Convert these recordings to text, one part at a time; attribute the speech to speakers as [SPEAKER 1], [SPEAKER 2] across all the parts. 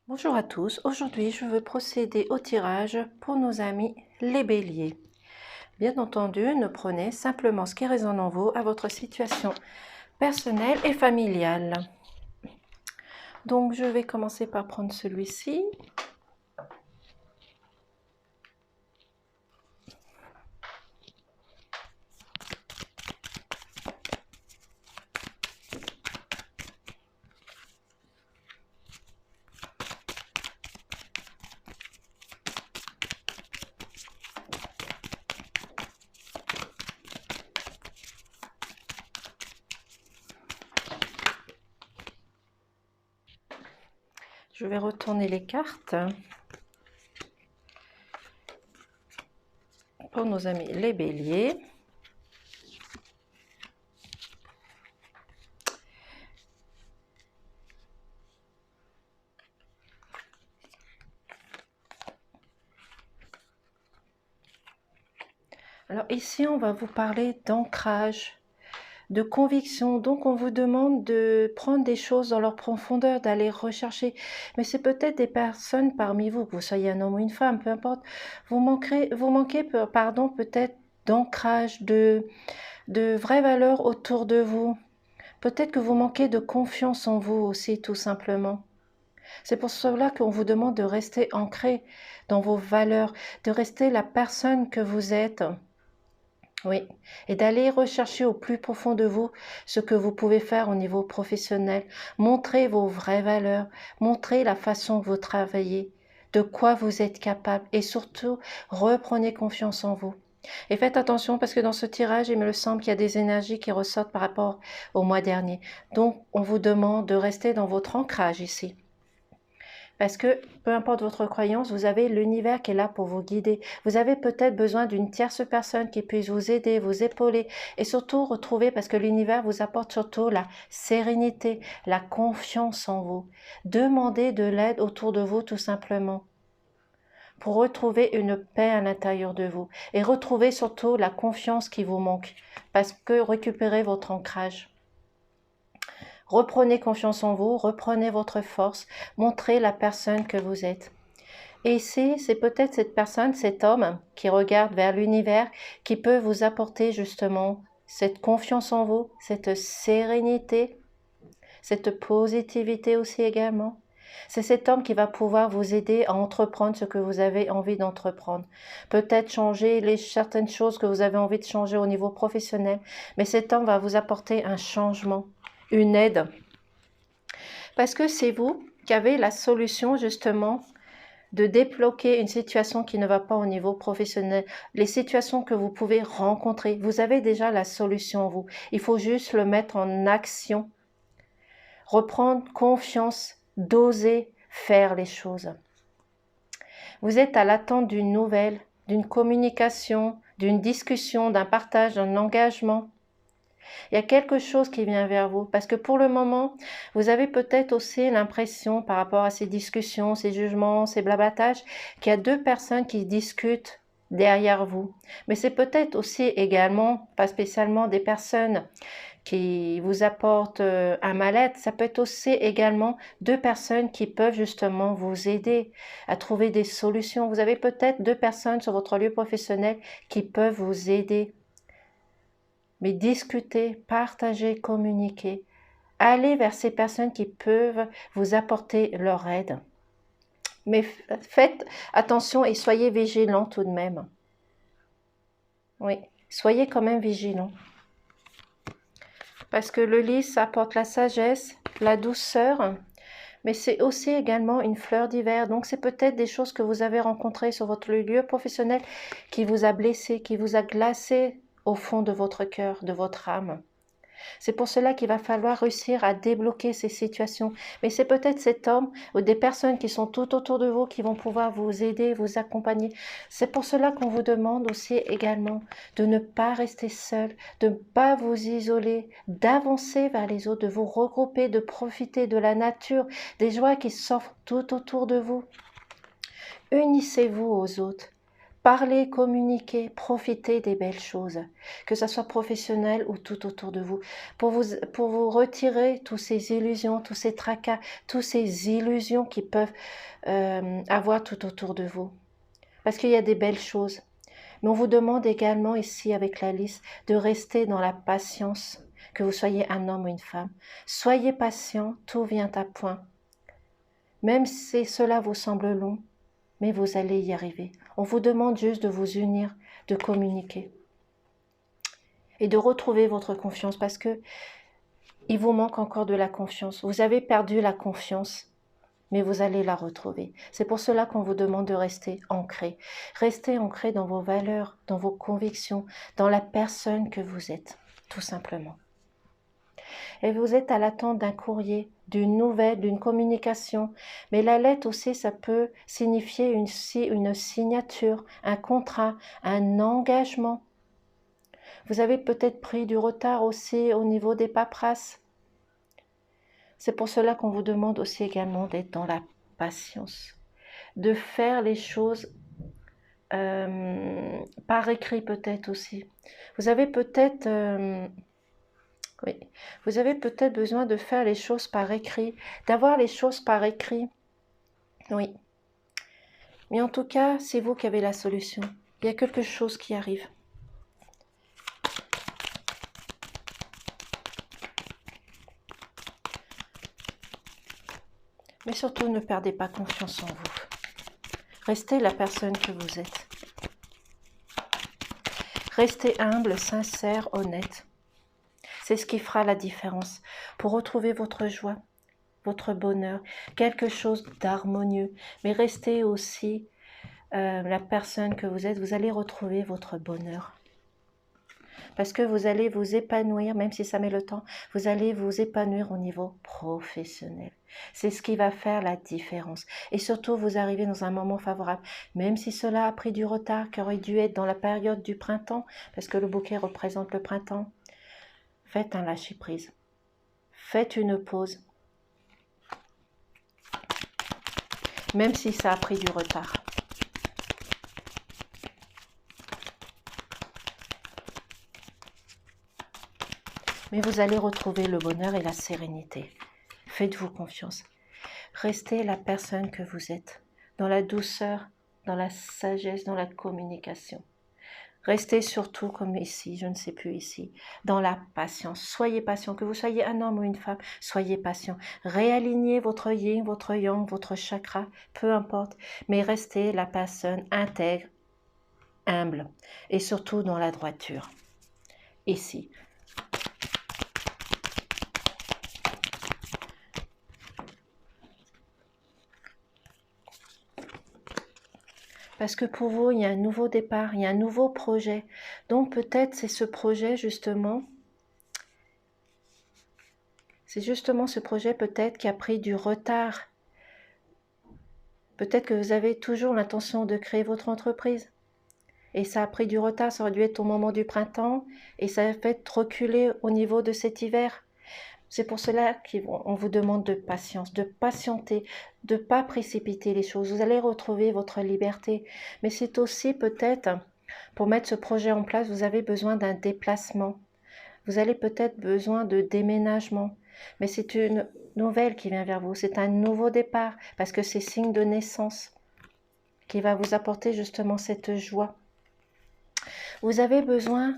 [SPEAKER 1] Bonjour à tous, aujourd'hui je veux procéder au tirage pour nos amis les béliers. Bien entendu, ne prenez simplement ce qui résonne en vous à votre situation personnelle et familiale. Donc je vais commencer par prendre celui-ci. Je vais retourner les cartes pour nos amis les béliers. Alors ici, on va vous parler d'ancrage, de conviction. Donc on vous demande de prendre des choses dans leur profondeur, d'aller rechercher. Mais c'est peut-être des personnes parmi vous, que vous soyez un homme ou une femme, peu importe. Vous manquez peut-être d'ancrage, de vraies valeurs autour de vous. Peut-être que vous manquez de confiance en vous aussi, tout simplement. C'est pour cela qu'on vous demande de rester ancré dans vos valeurs, de rester la personne que vous êtes. Oui, et d'aller rechercher au plus profond de vous ce que vous pouvez faire au niveau professionnel. Montrez vos vraies valeurs, montrez la façon que vous travaillez, de quoi vous êtes capable et surtout, reprenez confiance en vous. Et faites attention parce que dans ce tirage, il me semble qu'il y a des énergies qui ressortent par rapport au mois dernier. Donc, on vous demande de rester dans votre ancrage ici. Parce que, peu importe votre croyance, vous avez l'univers qui est là pour vous guider. Vous avez peut-être besoin d'une tierce personne qui puisse vous aider, vous épauler et surtout retrouver, parce que l'univers vous apporte surtout la sérénité, la confiance en vous. Demandez de l'aide autour de vous tout simplement pour retrouver une paix à l'intérieur de vous et retrouver surtout la confiance qui vous manque parce que récupérez votre ancrage. Reprenez confiance en vous, reprenez votre force, montrez la personne que vous êtes. Et ici, c'est peut-être cette personne, cet homme qui regarde vers l'univers, qui peut vous apporter justement cette confiance en vous, cette sérénité, cette positivité aussi également. C'est cet homme qui va pouvoir vous aider à entreprendre ce que vous avez envie d'entreprendre. Peut-être changer certaines choses que vous avez envie de changer au niveau professionnel, mais cet homme va vous apporter un changement, une aide. Parce que c'est vous qui avez la solution justement de débloquer une situation qui ne va pas au niveau professionnel, les situations que vous pouvez rencontrer. Vous avez déjà la solution, vous. Il faut juste le mettre en action. Reprendre confiance, d'oser faire les choses. Vous êtes à l'attente d'une nouvelle, d'une communication, d'une discussion, d'un partage, d'un engagement. Il y a quelque chose qui vient vers vous parce que pour le moment, vous avez peut-être aussi l'impression par rapport à ces discussions, ces jugements, ces blabatages, qu'il y a deux personnes qui discutent derrière vous. Mais c'est peut-être aussi également, pas spécialement des personnes qui vous apportent un mal-être, ça peut être aussi également deux personnes qui peuvent justement vous aider à trouver des solutions. Vous avez peut-être deux personnes sur votre lieu professionnel qui peuvent vous aider. Mais discutez, partagez, communiquez. Allez vers ces personnes qui peuvent vous apporter leur aide. Mais faites attention et soyez vigilants tout de même. Oui, soyez quand même vigilants. Parce que le lys apporte la sagesse, la douceur, mais c'est aussi également une fleur d'hiver. Donc c'est peut-être des choses que vous avez rencontrées sur votre lieu professionnel qui vous a blessé, qui vous a glacé au fond de votre cœur, de votre âme. C'est pour cela qu'il va falloir réussir à débloquer ces situations. Mais c'est peut-être cet homme ou des personnes qui sont tout autour de vous qui vont pouvoir vous aider, vous accompagner. C'est pour cela qu'on vous demande aussi également de ne pas rester seul, de ne pas vous isoler, d'avancer vers les autres, de vous regrouper, de profiter de la nature, des joies qui s'offrent tout autour de vous. Unissez-vous aux autres. Parlez, communiquez, profitez des belles choses, que ce soit professionnel ou tout autour de vous, pour vous retirer toutes ces illusions, tous ces tracas, toutes ces illusions qui peuvent avoir tout autour de vous. Parce qu'il y a des belles choses. Mais on vous demande également ici avec la liste de rester dans la patience, que vous soyez un homme ou une femme. Soyez patient, tout vient à point. Même si cela vous semble long, mais vous allez y arriver. On vous demande juste de vous unir, de communiquer et de retrouver votre confiance parce que il vous manque encore de la confiance. Vous avez perdu la confiance, mais vous allez la retrouver. C'est pour cela qu'on vous demande de rester ancré. Restez ancré dans vos valeurs, dans vos convictions, dans la personne que vous êtes, tout simplement. Et vous êtes à l'attente d'un courrier, d'une nouvelle, d'une communication. Mais la lettre aussi, ça peut signifier une signature, un contrat, un engagement. Vous avez peut-être pris du retard aussi au niveau des paperasses. C'est pour cela qu'on vous demande aussi également d'être dans la patience, de faire les choses par écrit peut-être aussi. Vous avez peut-être oui. Vous avez peut-être besoin de faire les choses par écrit, d'avoir les choses par écrit. Oui. Mais en tout cas, c'est vous qui avez la solution. Il y a quelque chose qui arrive. Mais surtout, ne perdez pas confiance en vous. Restez la personne que vous êtes. Restez humble, sincère, honnête. C'est ce qui fera la différence pour retrouver votre joie, votre bonheur, quelque chose d'harmonieux. Mais restez aussi la personne que vous êtes, vous allez retrouver votre bonheur. Parce que vous allez vous épanouir, même si ça met le temps, vous allez vous épanouir au niveau professionnel. C'est ce qui va faire la différence. Et surtout, vous arrivez dans un moment favorable, même si cela a pris du retard, qui aurait dû être dans la période du printemps, parce que le bouquet représente le printemps. Faites un lâcher-prise. Faites une pause. Même si ça a pris du retard. Mais vous allez retrouver le bonheur et la sérénité. Faites-vous confiance. Restez la personne que vous êtes, dans la douceur, dans la sagesse, dans la communication. Restez surtout comme ici, je ne sais plus ici, dans la patience. Soyez patient, que vous soyez un homme ou une femme, soyez patient. Réalignez votre yin, votre yang, votre chakra, peu importe, mais restez la personne intègre, humble et surtout dans la droiture. Ici. Parce que pour vous, il y a un nouveau départ, il y a un nouveau projet. Donc peut-être c'est ce projet justement, c'est justement ce projet peut-être qui a pris du retard. Peut-être que vous avez toujours l'intention de créer votre entreprise. Et ça a pris du retard, ça aurait dû être au moment du printemps, et ça a fait reculer au niveau de cet hiver. C'est pour cela qu'on vous demande de patience, de patienter, de ne pas précipiter les choses. Vous allez retrouver votre liberté. Mais c'est aussi peut-être, pour mettre ce projet en place, vous avez besoin d'un déplacement. Vous avez peut-être besoin de déménagement. Mais c'est une nouvelle qui vient vers vous. C'est un nouveau départ, parce que c'est signe de naissance qui va vous apporter justement cette joie. Vous avez besoin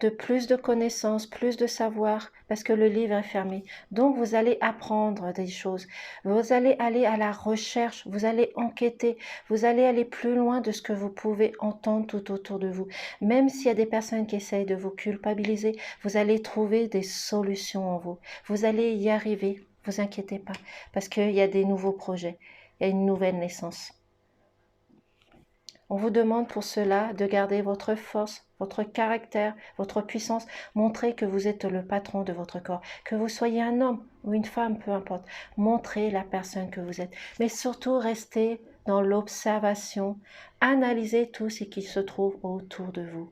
[SPEAKER 1] de plus de connaissances, plus de savoir, parce que le livre est fermé. Donc vous allez apprendre des choses, vous allez aller à la recherche, vous allez enquêter, vous allez aller plus loin de ce que vous pouvez entendre tout autour de vous. Même s'il y a des personnes qui essayent de vous culpabiliser, vous allez trouver des solutions en vous. Vous allez y arriver, vous inquiétez pas, parce qu'il y a des nouveaux projets, il y a une nouvelle naissance. On vous demande pour cela de garder votre force, votre caractère, votre puissance. Montrez que vous êtes le patron de votre corps. Que vous soyez un homme ou une femme, peu importe. Montrez la personne que vous êtes. Mais surtout, restez dans l'observation. Analysez tout ce qui se trouve autour de vous.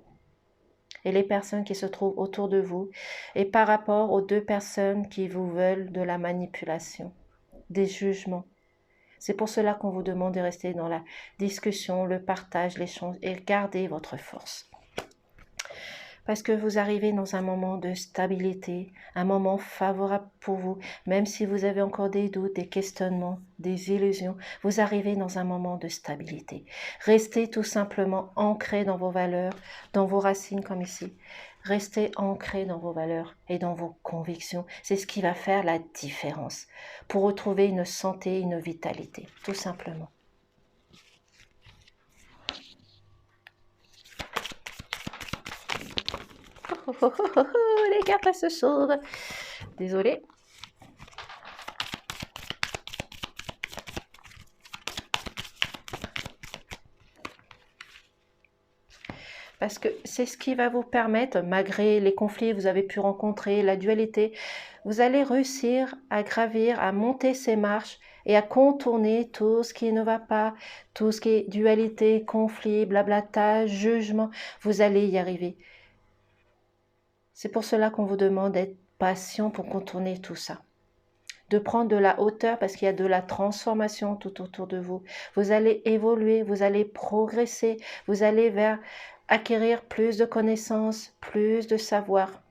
[SPEAKER 1] Et les personnes qui se trouvent autour de vous. Et par rapport aux deux personnes qui vous veulent de la manipulation, des jugements. C'est pour cela qu'on vous demande de rester dans la discussion, le partage, l'échange et garder votre force. Parce que vous arrivez dans un moment de stabilité, un moment favorable pour vous, même si vous avez encore des doutes, des questionnements, des illusions, vous arrivez dans un moment de stabilité. Restez tout simplement ancré dans vos valeurs, dans vos racines comme ici. Restez ancré dans vos valeurs et dans vos convictions. C'est ce qui va faire la différence pour retrouver une santé, une vitalité, tout simplement. Les cartes elles se sauvent. Désolée. Parce que c'est ce qui va vous permettre, malgré les conflits que vous avez pu rencontrer, la dualité, vous allez réussir à gravir, à monter ces marches et à contourner tout ce qui ne va pas, tout ce qui est dualité, conflit, blablatage, jugement. Vous allez y arriver. C'est pour cela qu'on vous demande d'être patient pour contourner tout ça. De prendre de la hauteur parce qu'il y a de la transformation tout autour de vous. Vous allez évoluer, vous allez progresser, vous allez vers acquérir plus de connaissances, plus de savoir.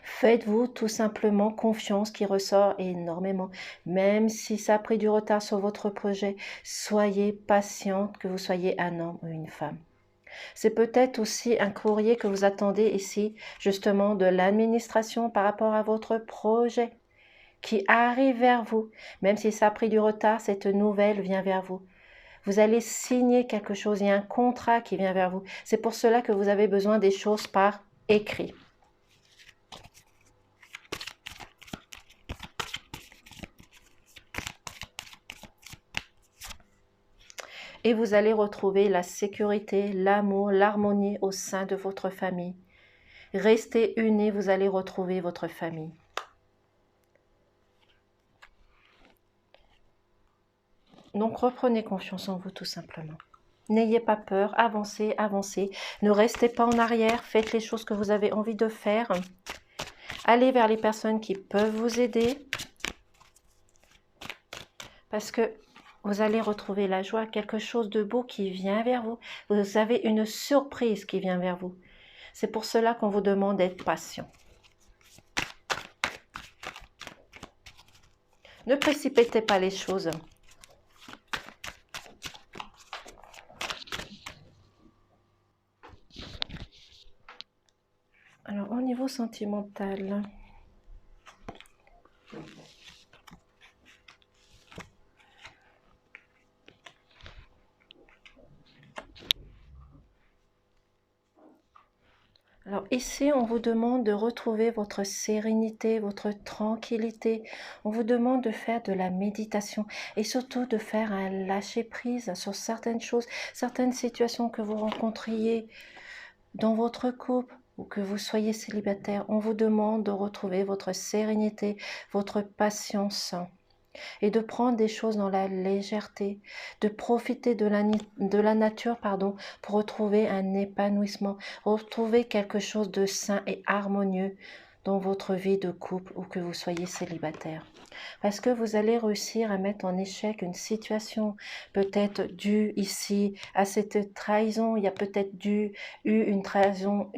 [SPEAKER 1] Faites-vous tout simplement confiance qui ressort énormément. Même si ça a pris du retard sur votre projet, soyez patiente, que vous soyez un homme ou une femme. C'est peut-être aussi un courrier que vous attendez ici, justement de l'administration par rapport à votre projet qui arrive vers vous. Même si ça a pris du retard, cette nouvelle vient vers vous. Vous allez signer quelque chose, il y a un contrat qui vient vers vous. C'est pour cela que vous avez besoin des choses par écrit. Et vous allez retrouver la sécurité, l'amour, l'harmonie au sein de votre famille. Restez unis, vous allez retrouver votre famille. Donc reprenez confiance en vous tout simplement. N'ayez pas peur, avancez, avancez. Ne restez pas en arrière, faites les choses que vous avez envie de faire. Allez vers les personnes qui peuvent vous aider. Parce que vous allez retrouver la joie, quelque chose de beau qui vient vers vous. Vous avez une surprise qui vient vers vous. C'est pour cela qu'on vous demande d'être patient. Ne précipitez pas les choses. Alors, au niveau sentimental, alors ici, on vous demande de retrouver votre sérénité, votre tranquillité. On vous demande de faire de la méditation et surtout de faire un lâcher-prise sur certaines choses, certaines situations que vous rencontriez dans votre couple ou que vous soyez célibataire. On vous demande de retrouver votre sérénité, votre patience et de prendre des choses dans la légèreté, de profiter de la nature pour retrouver un épanouissement, retrouver quelque chose de sain et harmonieux dans votre vie de couple ou que vous soyez célibataire. Parce que vous allez réussir à mettre en échec une situation peut-être due ici à cette trahison. Il y a peut-être eu une trahison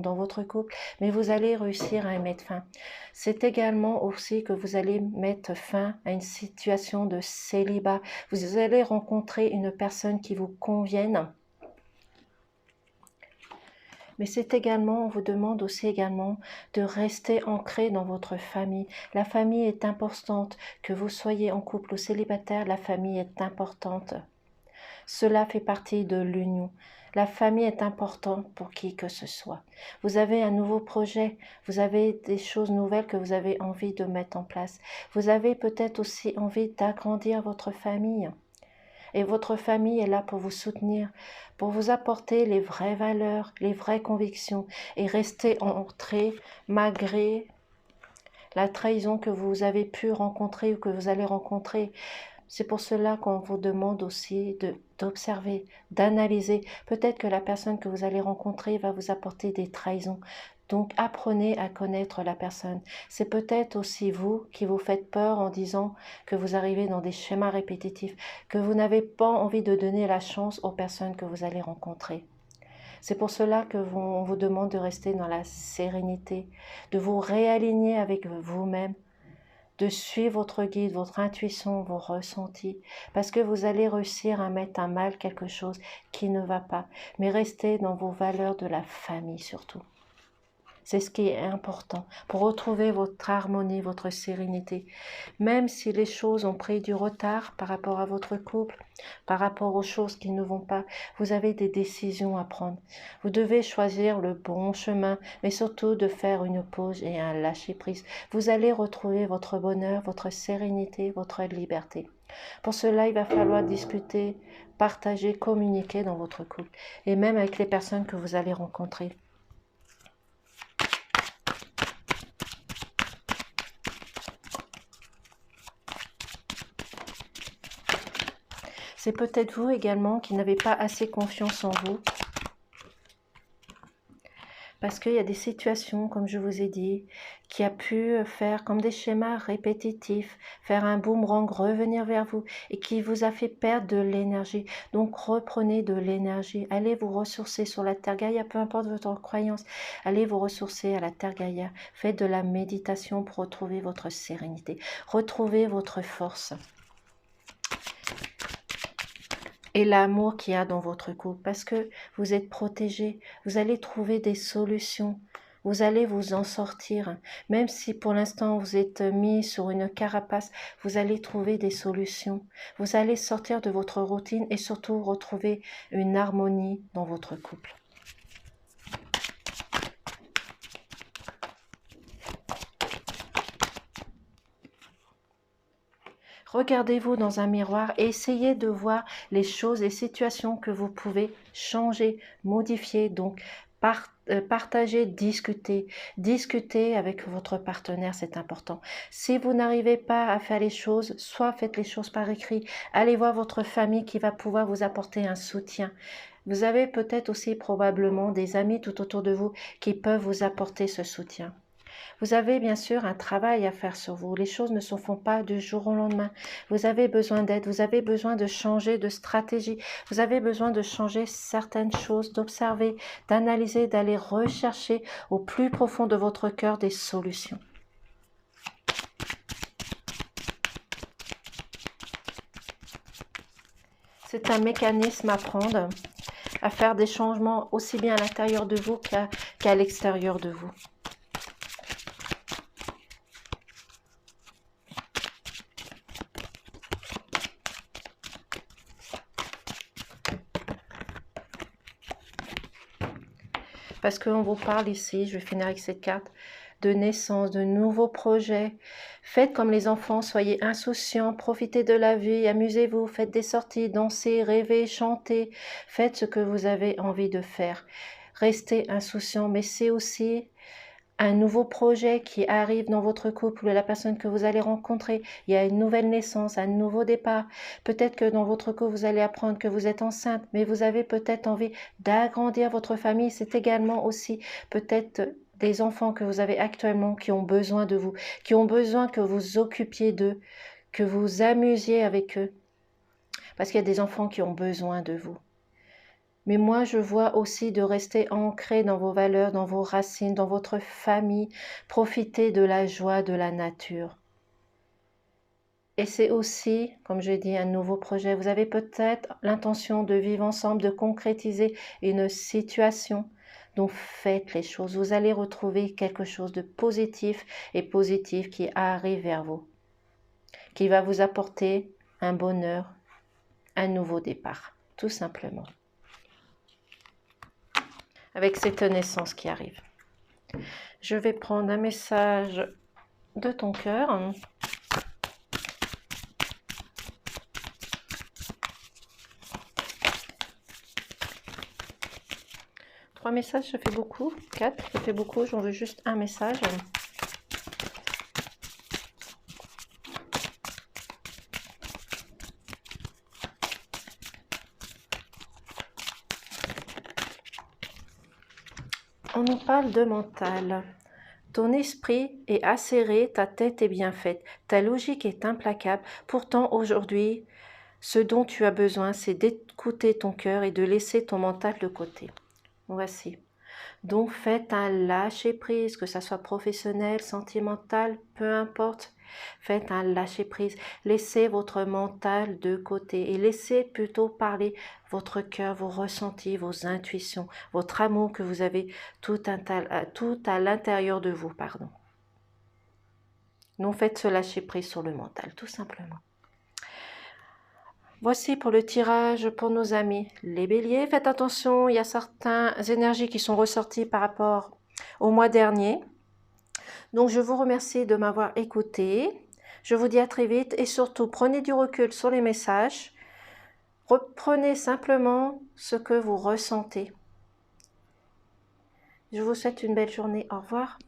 [SPEAKER 1] dans votre couple, mais vous allez réussir à y mettre fin. C'est également aussi que vous allez mettre fin à une situation de célibat. Vous allez rencontrer une personne qui vous convienne. Mais c'est également, on vous demande aussi également de rester ancré dans votre famille. La famille est importante, que vous soyez en couple ou célibataire, la famille est importante. Cela fait partie de l'union. La famille est importante pour qui que ce soit. Vous avez un nouveau projet, vous avez des choses nouvelles que vous avez envie de mettre en place. Vous avez peut-être aussi envie d'agrandir votre famille. Et votre famille est là pour vous soutenir, pour vous apporter les vraies valeurs, les vraies convictions et rester ancré malgré la trahison que vous avez pu rencontrer ou que vous allez rencontrer. C'est pour cela qu'on vous demande aussi d'observer, d'analyser. Peut-être que la personne que vous allez rencontrer va vous apporter des trahisons. Donc apprenez à connaître la personne. C'est peut-être aussi vous qui vous faites peur en disant que vous arrivez dans des schémas répétitifs, que vous n'avez pas envie de donner la chance aux personnes que vous allez rencontrer. C'est pour cela on vous demande de rester dans la sérénité, de vous réaligner avec vous-même, de suivre votre guide, votre intuition, vos ressentis, parce que vous allez réussir à mettre à mal quelque chose qui ne va pas, mais restez dans vos valeurs de la famille surtout. C'est ce qui est important pour retrouver votre harmonie, votre sérénité. Même si les choses ont pris du retard par rapport à votre couple, par rapport aux choses qui ne vont pas, vous avez des décisions à prendre. Vous devez choisir le bon chemin, mais surtout de faire une pause et un lâcher-prise. Vous allez retrouver votre bonheur, votre sérénité, votre liberté. Pour cela, il va falloir discuter, partager, communiquer dans votre couple et même avec les personnes que vous allez rencontrer. C'est peut-être vous également qui n'avez pas assez confiance en vous. Parce qu'il y a des situations, comme je vous ai dit, qui a pu faire comme des schémas répétitifs, faire un boomerang, revenir vers vous et qui vous a fait perdre de l'énergie. Donc reprenez de l'énergie, allez vous ressourcer sur la Terre Gaïa, peu importe votre croyance, allez vous ressourcer à la Terre Gaïa, faites de la méditation pour retrouver votre sérénité, retrouver votre force. Et l'amour qu'il y a dans votre couple, parce que vous êtes protégé, vous allez trouver des solutions, vous allez vous en sortir, même si pour l'instant vous êtes mis sur une carapace, vous allez trouver des solutions, vous allez sortir de votre routine et surtout retrouver une harmonie dans votre couple. Regardez-vous dans un miroir et essayez de voir les choses et situations que vous pouvez changer, modifier. Donc, partager, discuter avec votre partenaire, c'est important. Si vous n'arrivez pas à faire les choses, soit faites les choses par écrit, allez voir votre famille qui va pouvoir vous apporter un soutien. Vous avez peut-être aussi probablement des amis tout autour de vous qui peuvent vous apporter ce soutien. Vous avez bien sûr un travail à faire sur vous. Les choses ne se font pas du jour au lendemain. Vous avez besoin d'aide, vous avez besoin de changer de stratégie. Vous avez besoin de changer certaines choses, d'observer, d'analyser, d'aller rechercher au plus profond de votre cœur des solutions. C'est un mécanisme à prendre, à faire des changements aussi bien à l'intérieur de vous qu'à l'extérieur de vous. Parce qu'on vous parle ici, je vais finir avec cette carte, de naissance, de nouveaux projets. Faites comme les enfants, soyez insouciants, profitez de la vie, amusez-vous, faites des sorties, dansez, rêvez, chantez. Faites ce que vous avez envie de faire. Restez insouciants, mais c'est aussi un nouveau projet qui arrive dans votre couple, la personne que vous allez rencontrer, il y a une nouvelle naissance, un nouveau départ. Peut-être que dans votre couple, vous allez apprendre que vous êtes enceinte, mais vous avez peut-être envie d'agrandir votre famille. C'est également aussi peut-être des enfants que vous avez actuellement qui ont besoin de vous, qui ont besoin que vous occupiez d'eux, que vous amusiez avec eux. Parce qu'il y a des enfants qui ont besoin de vous. Mais moi, je vois aussi de rester ancré dans vos valeurs, dans vos racines, dans votre famille. Profitez de la joie de la nature. Et c'est aussi, comme je dis, un nouveau projet. Vous avez peut-être l'intention de vivre ensemble, de concrétiser une situation. Donc faites les choses. Vous allez retrouver quelque chose de positif et positif qui arrive vers vous. Qui va vous apporter un bonheur, un nouveau départ, tout simplement. Avec cette naissance qui arrive. Je vais prendre un message de ton cœur. Trois messages, ça fait beaucoup. 4, ça fait beaucoup. J'en veux juste un message. on nous parle de mental. Ton esprit est acéré, ta tête est bien faite, ta logique est implacable. Pourtant, aujourd'hui, ce dont tu as besoin, c'est d'écouter ton cœur et de laisser ton mental de côté. Voici. Donc, faites un lâcher-prise, que ça soit professionnel, sentimental, peu importe. Faites un lâcher-prise. Laissez votre mental de côté et laissez plutôt parler votre cœur, vos ressentis, vos intuitions, votre amour que vous avez tout à l'intérieur de vous. Donc, faites ce lâcher-prise sur le mental, tout simplement. Voici pour le tirage pour nos amis les béliers. Faites attention, il y a certaines énergies qui sont ressorties par rapport au mois dernier. Donc je vous remercie de m'avoir écouté. Je vous dis à très vite et surtout prenez du recul sur les messages. Reprenez simplement ce que vous ressentez. Je vous souhaite une belle journée. Au revoir.